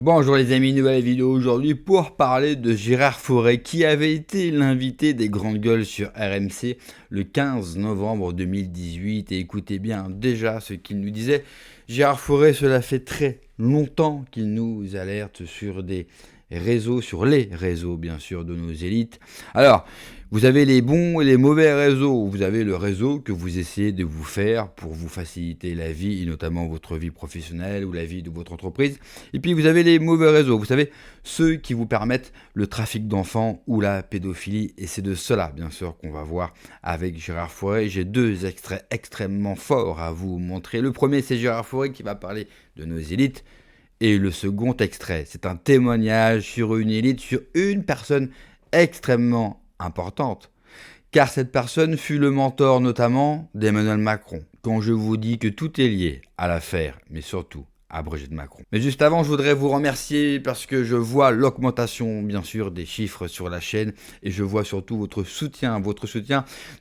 Bonjour les amis, nouvelle vidéo aujourd'hui pour parler de Gérard Fauré qui avait été l'invité des Grandes Gueules sur RMC le 15 novembre 2018 et écoutez bien déjà ce qu'il nous disait. Gérard Fauré, cela fait très longtemps qu'il nous alerte sur des réseaux, sur les réseaux bien sûr de nos élites. Alors, vous avez les bons et les mauvais réseaux. Vous avez le réseau que vous essayez de vous faire pour vous faciliter la vie, et notamment votre vie professionnelle ou la vie de votre entreprise. Et puis vous avez les mauvais réseaux. Vous savez, ceux qui vous permettent le trafic d'enfants ou la pédophilie. Et c'est de cela, bien sûr, qu'on va voir avec Gérard Fauré. J'ai deux extraits extrêmement forts à vous montrer. Le premier, c'est Gérard Fauré qui va parler de nos élites. Et le second extrait, c'est un témoignage sur une élite, sur une personne extrêmement importante, car cette personne fut le mentor notamment d'Emmanuel Macron. Quand je vous dis que tout est lié à l'affaire, mais surtout à Brigitte Macron. Mais juste avant, je voudrais vous remercier parce que je vois l'augmentation, bien sûr, des chiffres sur la chaîne et je vois surtout votre soutien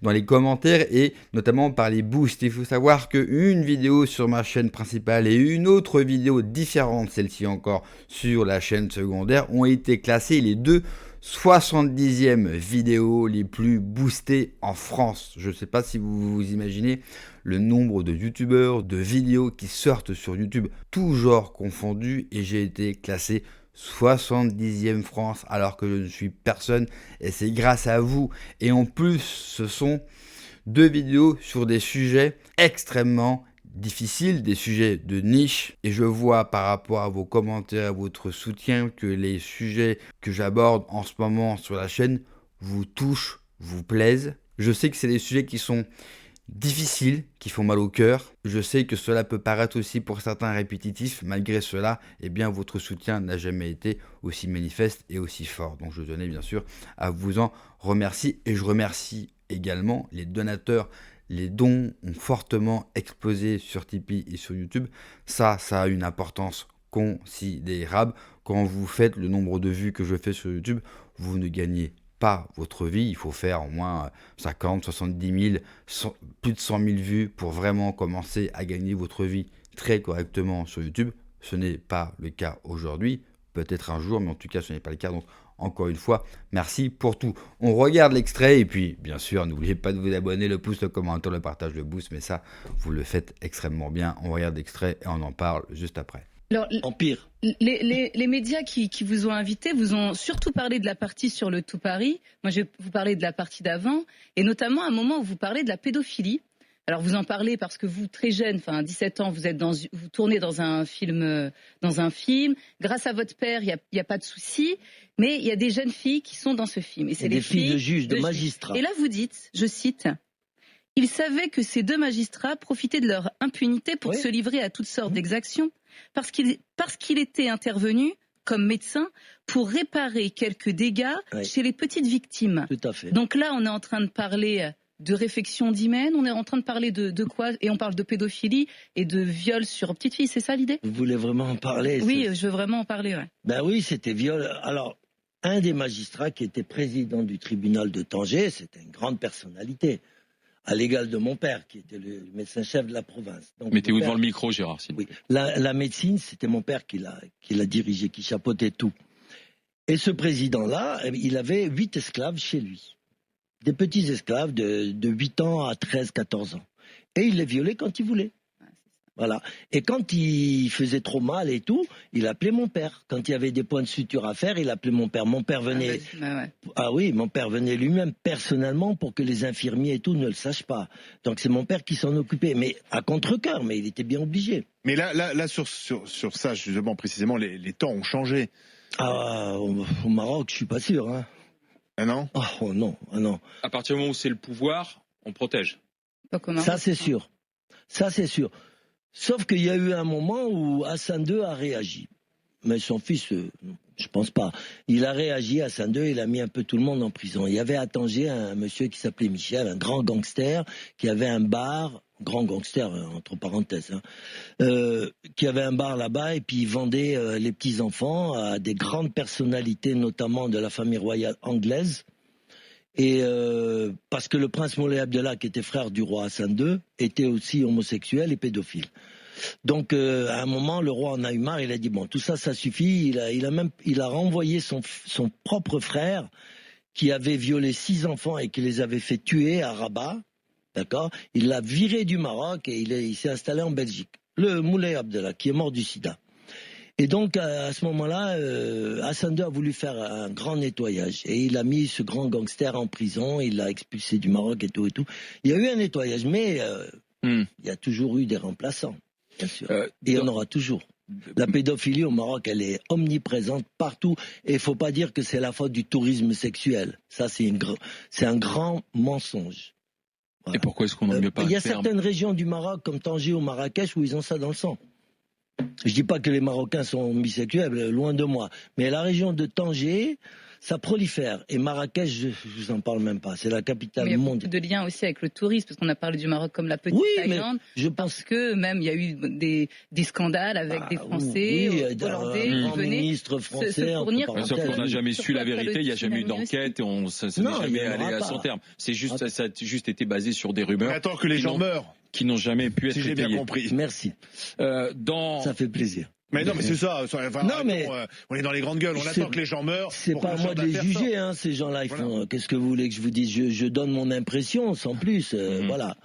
dans les commentaires et notamment par les boosts. Il faut savoir qu'une vidéo sur ma chaîne principale et une autre vidéo différente, celle-ci encore, sur la chaîne secondaire, ont été classées les deux 70e vidéos les plus boostées en France. Je ne sais pas si vous vous imaginez le nombre de youtubeurs, de vidéos qui sortent sur YouTube, tous genres confondus, et j'ai été classé 70e France alors que je ne suis personne et c'est grâce à vous. Et en plus, ce sont deux vidéos sur des sujets extrêmement difficiles, des sujets de niche, et je vois par rapport à vos commentaires, à votre soutien, que les sujets que j'aborde en ce moment sur la chaîne vous touchent, vous plaisent. Je sais que c'est des sujets qui sont difficiles, qui font mal au cœur. Je sais que cela peut paraître aussi pour certains répétitif. Malgré cela, eh bien, votre soutien n'a jamais été aussi manifeste et aussi fort. Donc je tenais bien sûr à vous en remercier et je remercie également les donateurs. Les dons ont fortement explosé sur Tipeee et sur YouTube. Ça a une importance considérable. Quand vous faites le nombre de vues que je fais sur YouTube, vous ne gagnez pas votre vie. Il faut faire au moins 50, 70 000, plus de 100 000 vues pour vraiment commencer à gagner votre vie très correctement sur YouTube. Ce n'est pas le cas aujourd'hui. Peut-être un jour, mais en tout cas, ce n'est pas le cas. Donc, encore une fois, merci pour tout. On regarde l'extrait et puis, bien sûr, n'oubliez pas de vous abonner, le pouce, le commentaire, le partage, le boost, mais ça, vous le faites extrêmement bien. On regarde l'extrait et on en parle juste après. Alors, Empire. les médias qui vous ont invité vous ont surtout parlé de la partie sur le Tout Paris. Moi, je vais vous parler de la partie d'avant, et notamment à un moment où vous parlez de la pédophilie. Alors, vous en parlez parce que vous, très jeune, enfin 17 ans, vous tournez dans un film. Grâce à votre père, il y a pas de souci, mais il y a des jeunes filles qui sont dans ce film. Et c'est des filles de juges, de magistrats. Et là, vous dites, je cite. Ils savaient que ces deux magistrats profitaient de leur impunité pour se livrer à toutes sortes d'exactions, parce qu'il était intervenu comme médecin pour réparer quelques dégâts chez les petites victimes. Tout à fait. Donc là, on est en train de parler de réfection d'hymen, on est en train de parler de quoi? Et on parle de pédophilie et de viol sur petites filles, c'est ça l'idée? Vous voulez vraiment en parler? Oui, je veux vraiment en parler, ouais. Ben oui, c'était viol. Alors, un des magistrats qui était président du tribunal de Tanger, c'était une grande personnalité, à l'égal de mon père, qui était le médecin-chef de la province. Mettez-vous devant le micro, Gérard. Oui. La médecine, c'était mon père qui l'a dirigé, qui chapeautait tout. Et ce président-là, il avait 8 esclaves chez lui. Des petits esclaves de 8 ans à 13, 14 ans. Et il les violait quand il voulait. Voilà. Et quand il faisait trop mal et tout, il appelait mon père. Quand il y avait des points de suture à faire, il appelait mon père. Mon père venait. Ah oui, mon père venait lui-même personnellement pour que les infirmiers et tout ne le sachent pas. Donc c'est mon père qui s'en occupait, mais à contre-cœur, mais il était bien obligé. Mais là sur ça, justement, précisément, les temps ont changé. Ah, au Maroc, je suis pas sûr. Hein. Ah non? Oh non, ah non. À partir du moment où c'est le pouvoir, on protège. Ça c'est sûr. Ça c'est sûr. Sauf qu'il y a eu un moment où Hassan II a réagi. Mais son fils, je pense pas. Il a réagi, Hassan II, il a mis un peu tout le monde en prison. Il y avait à Tanger un monsieur qui s'appelait Michel, un grand gangster, qui avait un bar, grand gangster, entre parenthèses, qui avait un bar là-bas et puis il vendait les petits-enfants à des grandes personnalités, notamment de la famille royale anglaise. Et parce que le prince Moulay Abdellah, qui était frère du roi Hassan II, était aussi homosexuel et pédophile. Donc à un moment, le roi en a eu marre, il a dit bon, tout ça, ça suffit. Il a renvoyé son propre frère qui avait violé 6 enfants et qui les avait fait tuer à Rabat. D'accord. Il l'a viré du Maroc et il s'est installé en Belgique. Le Moulay Abdallah, qui est mort du sida. Et donc, à ce moment-là, Hassan II a voulu faire un grand nettoyage. Et il a mis ce grand gangster en prison, il l'a expulsé du Maroc et tout et tout. Il y a eu un nettoyage, mais il y a toujours eu des remplaçants, bien sûr. Et il y en aura toujours. La pédophilie au Maroc, elle est omniprésente partout. Et il ne faut pas dire que c'est la faute du tourisme sexuel. Ça, c'est un grand mensonge. Voilà. Et pourquoi est-ce qu'on n'en mieux pas Il y a faire certaines régions du Maroc, comme Tanger ou Marrakech, où ils ont ça dans le sang. Je dis pas que les Marocains sont bisexuels, loin de moi. Mais la région de Tanger, ça prolifère. Et Marrakech, je vous en parle même pas. C'est la capitale mondiale. Il y a mondiale. beaucoup de liens aussi avec le tourisme, parce qu'on a parlé du Maroc comme la petite Thaïlande. Je pense parce que même il y a eu des scandales avec des Français, Hollandais qui venaient ministre français, se fournir. Sauf qu'on n'a jamais su la vérité, il n'y a jamais eu d'enquête et ça n'est jamais allé à son terme. C'est juste, ça a juste été basé sur des rumeurs. Attends que les gens meurent. Qui n'ont jamais pu être étayées. Si j'ai bien compris. Merci. Ça fait plaisir. Mais non, mais c'est ça. Enfin, non, mais on est dans les grandes gueules. On attend que les gens meurent. C'est pas à moi de les juger, hein, ces gens-là. Ils font. Qu'est-ce que vous voulez que je vous dise? Je donne mon impression, sans plus. Voilà.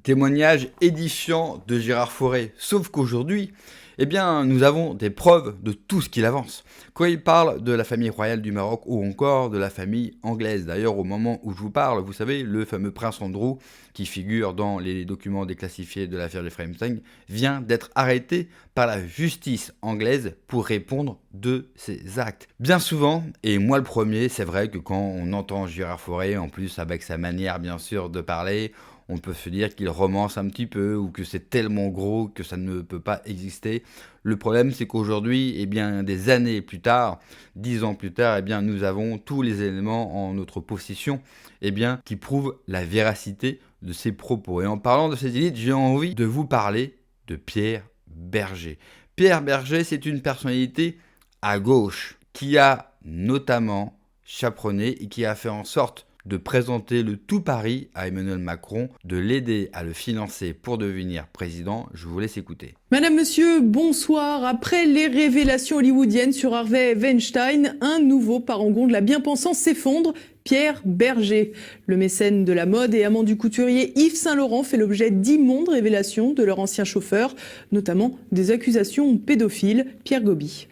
Témoignage édifiant de Gérard Fauré. Sauf qu'aujourd'hui, eh bien, nous avons des preuves de tout ce qu'il avance. Quand il parle de la famille royale du Maroc ou encore de la famille anglaise. D'ailleurs, au moment où je vous parle, vous savez, le fameux prince Andrew, qui figure dans les documents déclassifiés de l'affaire Jeffrey Epstein, vient d'être arrêté par la justice anglaise pour répondre de ses actes. Bien souvent, et moi le premier, c'est vrai que quand on entend Gérard Fauré, en plus avec sa manière bien sûr de parler, on peut se dire qu'il romance un petit peu ou que c'est tellement gros que ça ne peut pas exister. Le problème, c'est qu'aujourd'hui, eh bien, des années plus tard, 10 ans plus tard, eh bien, nous avons tous les éléments en notre possession eh bien, qui prouvent la véracité de ses propos. Et en parlant de ces élites, j'ai envie de vous parler de Pierre Berger. Pierre Berger, c'est une personnalité à gauche qui a notamment chaperonné et qui a fait en sorte de présenter le tout Paris à Emmanuel Macron, de l'aider à le financer pour devenir président. Je vous laisse écouter. Madame, monsieur, bonsoir. Après les révélations hollywoodiennes sur Harvey Weinstein, un nouveau parangon de la bien-pensance s'effondre. Pierre Berger, le mécène de la mode et amant du couturier Yves Saint Laurent, fait l'objet d'immondes révélations de leur ancien chauffeur, notamment des accusations pédophiles. Pierre Gobi.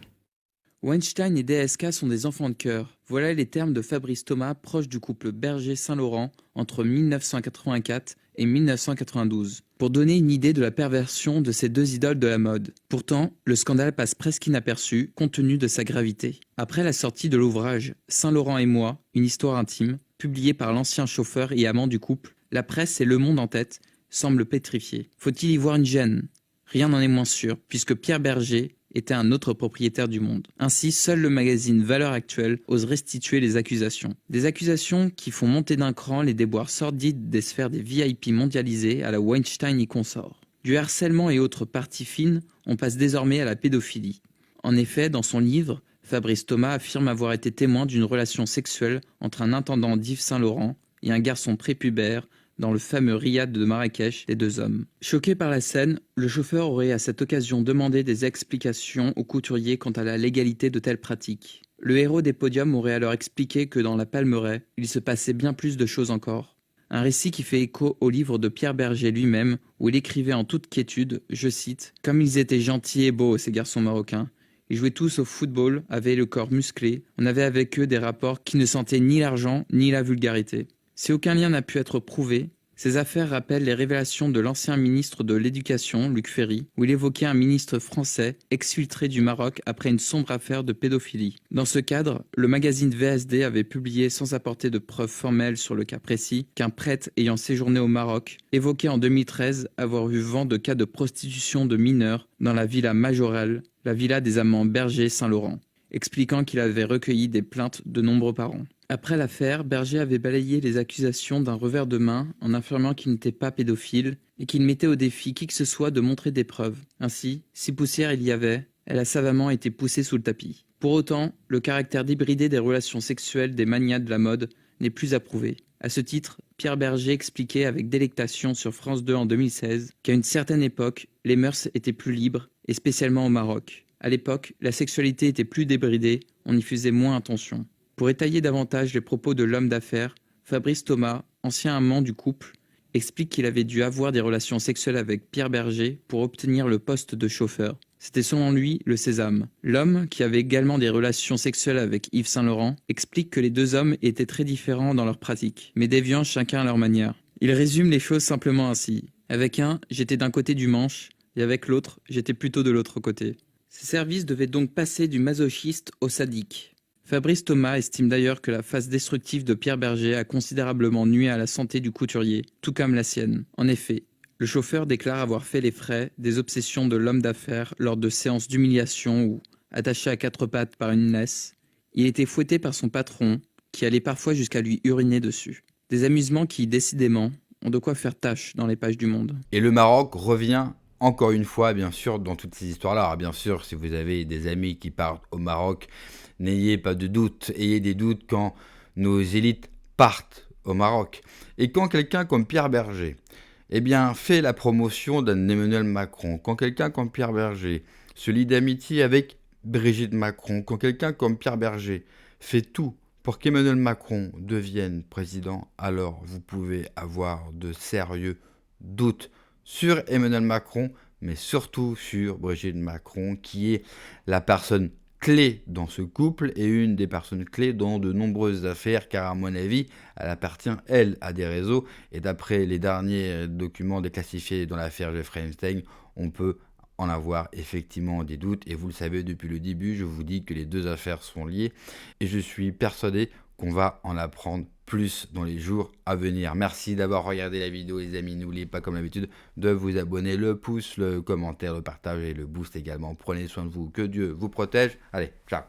Weinstein et DSK sont des enfants de cœur. Voilà les termes de Fabrice Thomas, proche du couple Berger-Saint Laurent entre 1984 et 1992, pour donner une idée de la perversion de ces deux idoles de la mode. Pourtant, le scandale passe presque inaperçu, compte tenu de sa gravité. Après la sortie de l'ouvrage « Saint Laurent et moi, une histoire intime », publié par l'ancien chauffeur et amant du couple, la presse et Le Monde en tête semblent pétrifiés. Faut-il y voir une gêne? Rien n'en est moins sûr, puisque Pierre Berger était un autre propriétaire du Monde. Ainsi, seul le magazine Valeurs Actuelles ose restituer les accusations. Des accusations qui font monter d'un cran les déboires sordides des sphères des VIP mondialisés à la Weinstein y consort. Du harcèlement et autres parties fines, on passe désormais à la pédophilie. En effet, dans son livre, Fabrice Thomas affirme avoir été témoin d'une relation sexuelle entre un intendant d'Yves Saint Laurent et un garçon prépubère dans le fameux riad de Marrakech des deux hommes. Choqué par la scène, le chauffeur aurait à cette occasion demandé des explications au couturier quant à la légalité de telles pratiques. Le héros des podiums aurait alors expliqué que dans la Palmeraie, il se passait bien plus de choses encore. Un récit qui fait écho au livre de Pierre Berger lui-même, où il écrivait en toute quiétude, je cite, « Comme ils étaient gentils et beaux, ces garçons marocains. Ils jouaient tous au football, avaient le corps musclé, on avait avec eux des rapports qui ne sentaient ni l'argent ni la vulgarité. » Si aucun lien n'a pu être prouvé, ces affaires rappellent les révélations de l'ancien ministre de l'Éducation, Luc Ferry, où il évoquait un ministre français exfiltré du Maroc après une sombre affaire de pédophilie. Dans ce cadre, le magazine VSD avait publié, sans apporter de preuves formelles sur le cas précis, qu'un prêtre ayant séjourné au Maroc évoquait en 2013 avoir eu vent de cas de prostitution de mineurs dans la villa Majorelle, la villa des amants Berger-Saint Laurent, expliquant qu'il avait recueilli des plaintes de nombreux parents. Après l'affaire, Berger avait balayé les accusations d'un revers de main en affirmant qu'il n'était pas pédophile et qu'il mettait au défi qui que ce soit de montrer des preuves. Ainsi, si poussière il y avait, elle a savamment été poussée sous le tapis. Pour autant, le caractère débridé des relations sexuelles des magnats de la mode n'est plus approuvée. À ce titre, Pierre Berger expliquait avec délectation sur France 2 en 2016 qu'à une certaine époque, les mœurs étaient plus libres, et spécialement au Maroc. À l'époque, la sexualité était plus débridée, on y faisait moins attention. Pour étayer davantage les propos de l'homme d'affaires, Fabrice Thomas, ancien amant du couple, explique qu'il avait dû avoir des relations sexuelles avec Pierre Berger pour obtenir le poste de chauffeur. C'était selon lui le sésame. L'homme, qui avait également des relations sexuelles avec Yves Saint-Laurent, explique que les deux hommes étaient très différents dans leurs pratiques, mais déviants chacun à leur manière. Il résume les choses simplement ainsi. Avec un, j'étais d'un côté du manche, et avec l'autre, j'étais plutôt de l'autre côté. Ces services devaient donc passer du masochiste au sadique. Fabrice Thomas estime d'ailleurs que la phase destructive de Pierre Berger a considérablement nui à la santé du couturier, tout comme la sienne. En effet, le chauffeur déclare avoir fait les frais des obsessions de l'homme d'affaires lors de séances d'humiliation où, attaché à quatre pattes par une laisse, il était fouetté par son patron, qui allait parfois jusqu'à lui uriner dessus. Des amusements qui, décidément, ont de quoi faire tache dans les pages du Monde. Et le Maroc revient encore une fois, bien sûr, dans toutes ces histoires-là. Alors, bien sûr, si vous avez des amis qui partent au Maroc, n'ayez pas de doute, ayez des doutes quand nos élites partent au Maroc. Et quand quelqu'un comme Pierre Berger fait la promotion d'un Emmanuel Macron, quand quelqu'un comme Pierre Berger se lie d'amitié avec Brigitte Macron, quand quelqu'un comme Pierre Berger fait tout pour qu'Emmanuel Macron devienne président, alors vous pouvez avoir de sérieux doutes sur Emmanuel Macron, mais surtout sur Brigitte Macron, qui est la personne clé dans ce couple et une des personnes clés dans de nombreuses affaires, car à mon avis, elle appartient, elle, à des réseaux. Et d'après les derniers documents déclassifiés dans l'affaire Jeffrey Epstein, on peut en avoir effectivement des doutes. Et vous le savez, depuis le début, je vous dis que les deux affaires sont liées. Et je suis persuadé qu'on va en apprendre plus dans les jours à venir. Merci d'avoir regardé la vidéo, les amis. N'oubliez pas, comme d'habitude, de vous abonner, le pouce, le commentaire, le partage et le boost également. Prenez soin de vous, que Dieu vous protège. Allez, ciao.